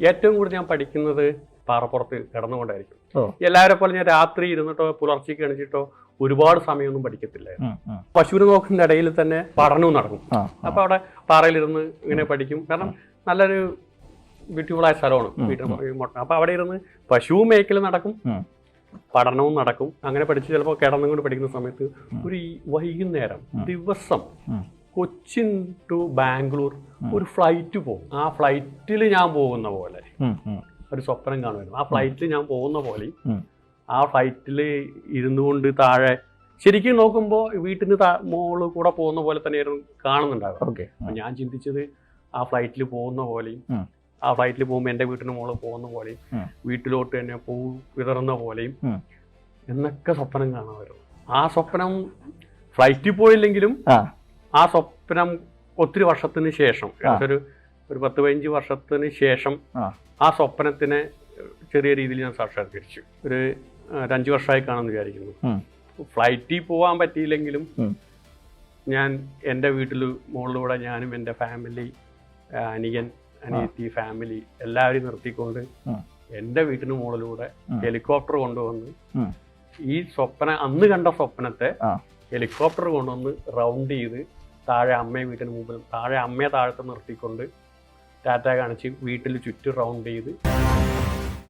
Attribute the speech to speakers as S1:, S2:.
S1: ഏറ്റവും കൂടുതൽ ഞാൻ പഠിക്കുന്നത് പാറപ്പുറത്ത് കിടന്നുകൊണ്ടായിരിക്കും. എല്ലാവരെ പോലെ ഞാൻ രാത്രി ഇരുന്നിട്ടോ പുലർച്ചയ്ക്ക് എണിച്ചിട്ടോ ഒരുപാട് സമയമൊന്നും പഠിക്കത്തില്ല. പശുവിനെ നോക്കുന്ന ഇടയിൽ തന്നെ പഠനവും നടക്കും. അപ്പൊ അവിടെ പാറയിലിരുന്ന് ഇങ്ങനെ പഠിക്കും. കാരണം നല്ലൊരു ബ്യൂട്ടിഫുൾ ആയ സ്ഥലമാണ് വീട്ടിൽ. അപ്പൊ അവിടെ ഇരുന്ന് പശുവും മേയ്ക്കൽ നടക്കും, പഠനവും നടക്കും. അങ്ങനെ പഠിച്ച് ചിലപ്പോൾ കിടന്നുകൊണ്ട് പഠിക്കുന്ന സമയത്ത് ഒരു വൈകുന്നേരം ദിവസം കൊച്ചിൻ ടു ബാംഗ്ലൂർ ഒരു ഫ്ലൈറ്റ് പോകും. ആ ഫ്ലൈറ്റിൽ ഞാൻ പോകുന്ന പോലെ ഒരു സ്വപ്നം കാണുമായിരുന്നു. ആ ഫ്ലൈറ്റിൽ ഞാൻ പോകുന്ന പോലെ ആ ഫ്ലൈറ്റിൽ ഇരുന്നു കൊണ്ട് താഴെ ശരിക്കും നോക്കുമ്പോൾ വീട്ടിന് മോള് കൂടെ പോകുന്ന പോലെ തന്നെയായിരുന്നു കാണുന്നുണ്ടാവുക. ഞാൻ ചിന്തിച്ചത് ആ ഫ്ലൈറ്റിൽ പോകുന്ന പോലെയും ആ ഫ്ലൈറ്റിൽ പോകുമ്പോൾ എൻ്റെ വീട്ടിന് മോള് പോകുന്ന പോലെയും വീട്ടിലോട്ട് തന്നെ പൂ വിതറുന്ന പോലെയും എന്നൊക്കെ സ്വപ്നം കാണുമായിരുന്നു. ആ സ്വപ്നം ഫ്ലൈറ്റിൽ പോയില്ലെങ്കിലും ആ സ്വപ്നം ഒത്തിരി വർഷത്തിന് ശേഷം ഒരു 10-15 വർഷത്തിന് ശേഷം ആ സ്വപ്നത്തിനെ ചെറിയ രീതിയിൽ ഞാൻ സാക്ഷാത്കരിച്ചു. ഒരു 5 വർഷമായി കാണുമെന്ന് വിചാരിക്കുന്നു. ഫ്ലൈറ്റിൽ പോകാൻ പറ്റിയില്ലെങ്കിലും ഞാൻ എൻ്റെ വീട്ടിൽ മുകളിലൂടെ ഞാനും എൻ്റെ ഫാമിലി, അനിയൻ, അനിയത്തി, ഫാമിലി എല്ലാവരും നിർത്തിക്കൊണ്ട് എൻ്റെ വീട്ടിന് മുകളിലൂടെ ഹെലികോപ്റ്റർ കൊണ്ടുവന്ന് ഈ അന്ന് കണ്ട സ്വപ്നത്തെ ഹെലികോപ്റ്റർ കൊണ്ടുവന്ന് റൗണ്ട് ചെയ്ത് താഴെ അമ്മയെ വീട്ടിന് മുമ്പിൽ അമ്മയെ താഴത്ത് നിർത്തിക്കൊണ്ട് ടാറ്റ കാണിച്ച് വീട്ടിൽ ചുറ്റും റൗണ്ട് ചെയ്ത്